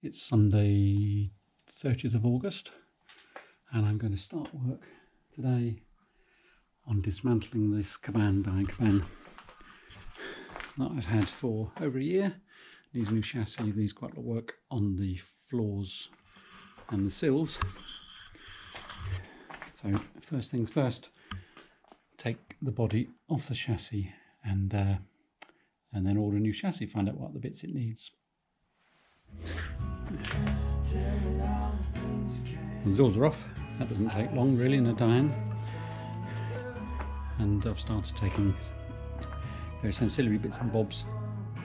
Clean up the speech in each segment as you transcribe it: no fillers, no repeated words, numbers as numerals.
It's Sunday 30th of August and I'm going to start work today on dismantling this Dyane Caban that I've had for over a year. Needs a new chassis, needs quite a lot of work on the floors and the sills. So first things first, take the body off the chassis and then order a new chassis, find out what the bits it needs. And the doors are off. That doesn't take long really in a Dyane. And I've started taking various ancillary bits and bobs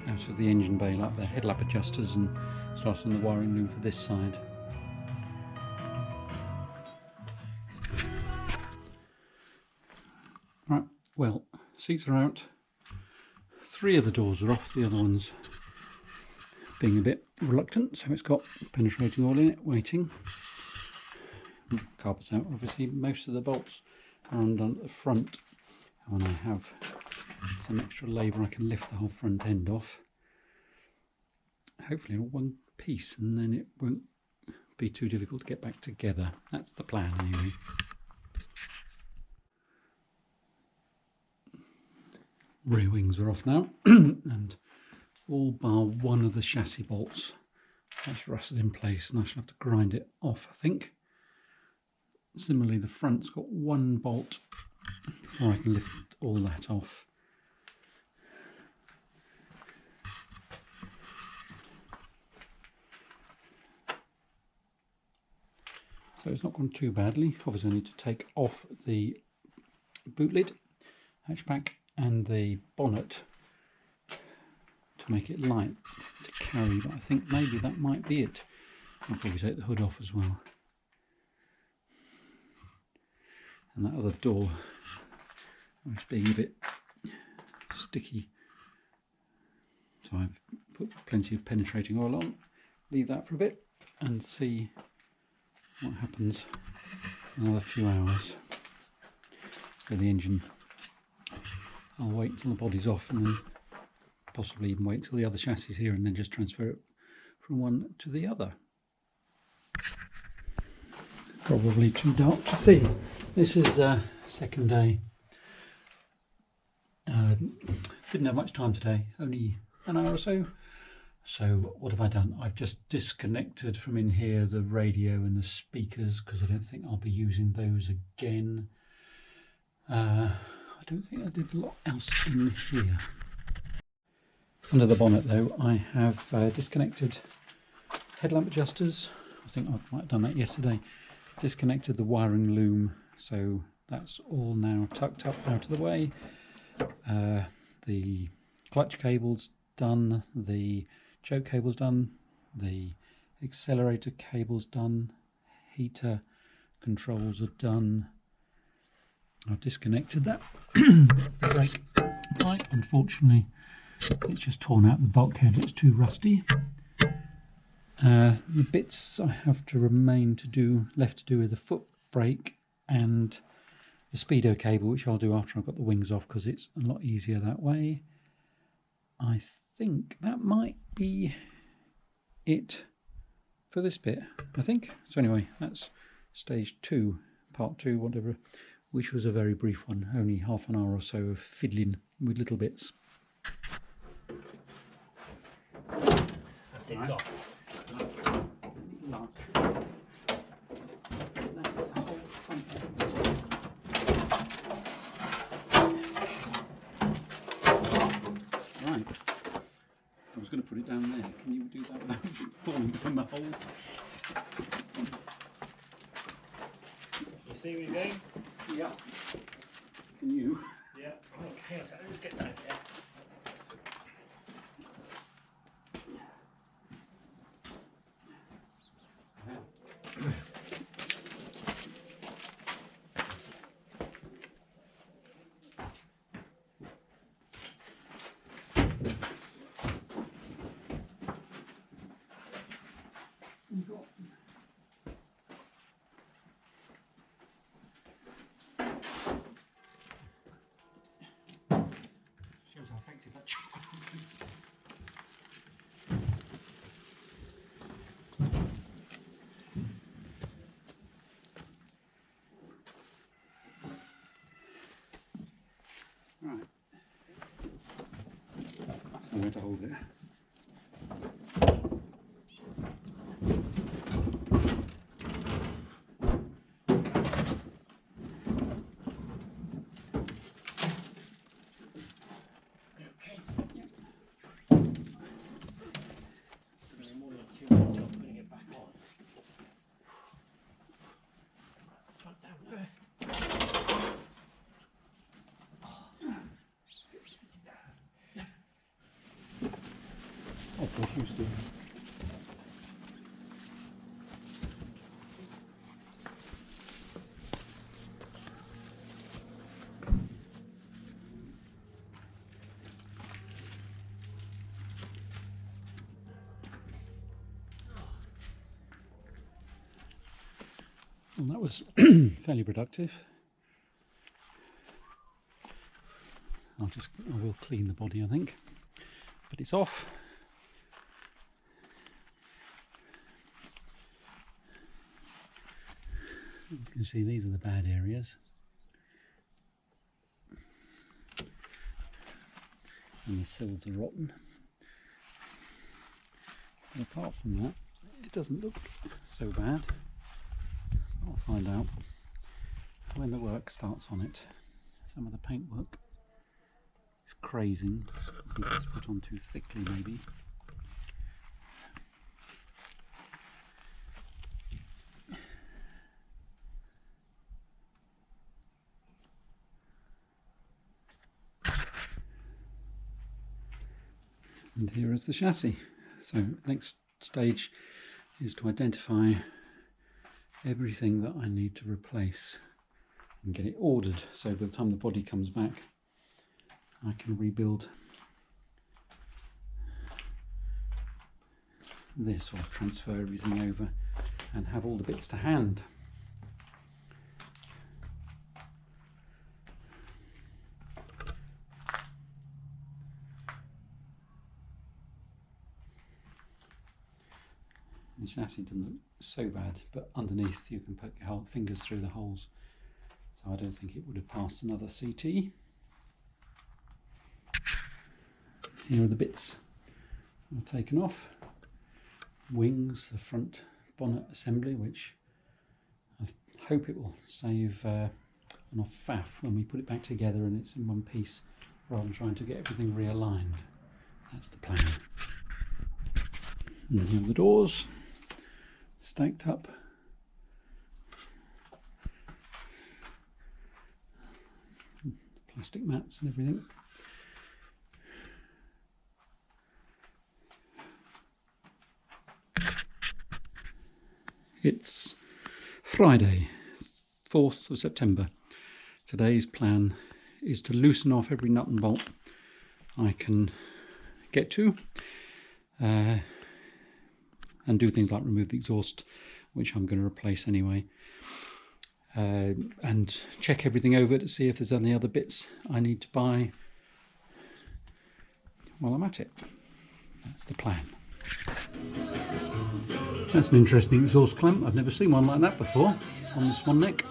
out of the engine bay, like the headlamp adjusters, and starting the wiring loom for this side. Right, well, seats are out. 3 of the doors are off, the other one's being a bit reluctant, so it's got penetrating oil in it, waiting. Carpet's out, obviously. Most of the bolts are undone at the front, and when I have some extra labour I can lift the whole front end off, hopefully in one piece, and then it won't be too difficult to get back together. That's the plan anyway. Rear wings are off now and all bar one of the chassis bolts that's rusted in place, and I shall have to grind it off, I think. Similarly, the front's got one bolt before I can lift all that off. So it's not gone too badly. Obviously I need to take off the boot lid, hatchback, and the bonnet to make it light to carry, but I think maybe that might be it. I'll probably take the hood off as well. And that other door is being a bit sticky, so I've put plenty of penetrating oil on. Leave that for a bit and see what happens in another few hours. So the engine, I'll wait until the body's off and then possibly even wait until the other chassis is here and then just transfer it from one to the other. Probably too dark to see. This is second day. Didn't have much time today, only an hour or so. So what have I done? I've just disconnected from in here the radio and the speakers because I don't think I'll be using those again. I don't think I did a lot else in here. Under the bonnet though, I have disconnected headlamp adjusters. I think I might have done that yesterday. Disconnected the wiring loom, so that's all now tucked up out of the way. The clutch cable's done, the choke cable's done, the accelerator cable's done, heater controls are done. I've disconnected that. The brake pipe, unfortunately it's just torn out the bulkhead, it's too rusty. The bits I have to left to do with the foot brake and the speedo cable, which I'll do after I've got the wings off because it's a lot easier that way. I think that might be it for this bit, I think. So anyway, that's stage 2, part 2, whatever, which was a very brief one, only half an hour or so of fiddling with little bits. That's it off. Right, I was going to put it down there. Can you do that without falling down the hole? You see where you're going? Yeah. Can you? Yeah. Okay, so let's get down there. Shows how effective that chocolate is. how to hold it. Well, that was fairly productive. I will clean the body, I think, but it's off. You can see these are the bad areas, and the sills are rotten. But apart from that, it doesn't look so bad. I'll find out when the work starts on it. Some of the paintwork is crazing. I think it's put on too thickly, maybe. And here is the chassis. So next stage is to identify everything that I need to replace and get it ordered, so by the time the body comes back I can rebuild this or transfer everything over and have all the bits to hand. The chassis doesn't look so bad, but underneath you can poke your fingers through the holes, so I don't think it would have passed another CT. Here are the bits I've taken off. Wings, the front bonnet assembly, which I hope it will save enough faff when we put it back together and it's in one piece, rather than trying to get everything realigned. That's the plan. And here are the doors, stacked up. Plastic mats and everything. It's Friday, 4th of September. Today's plan is to loosen off every nut and bolt I can get to, and do things like remove the exhaust, which I'm going to replace anyway, and check everything over to see if there's any other bits I need to buy while I'm at it. That's the plan. That's an interesting exhaust clamp. I've never seen one like that before on the Swan neck.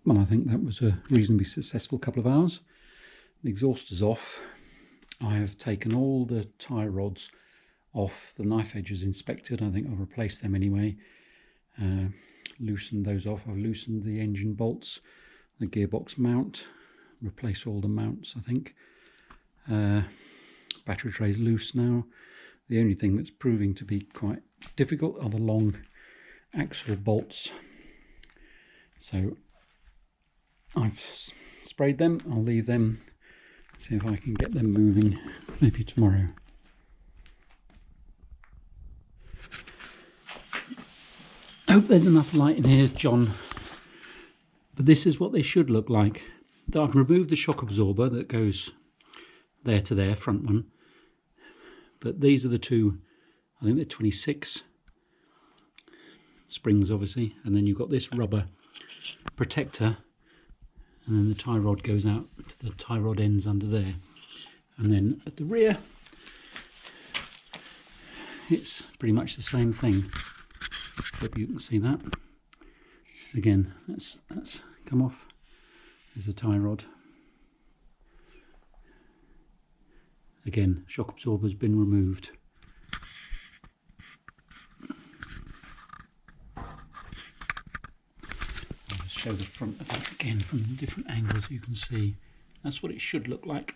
Well, I think that was a reasonably successful couple of hours. The exhaust is off. I have taken all the tie rods off. The knife edges inspected. I think I'll replace them anyway. Loosened those off. I've loosened the engine bolts, the gearbox mount, replace all the mounts, I think. Battery tray's loose now. The only thing that's proving to be quite difficult are the long axle bolts. So I've sprayed them. I'll leave them, see if I can get them moving maybe tomorrow. I hope there's enough light in here, John. But this is what they should look like. So I've removed the shock absorber that goes there to there, front one. But these are the two, I think they're 26 springs obviously, and then you've got this rubber protector, and then the tie rod goes out to the tie rod ends under there, and then at the rear it's pretty much the same thing. Hope you can see that. Again, that's come off. There's the tie rod. Again, shock absorber has been removed. I'll just show the front of it again from different angles. You can see that's what it should look like.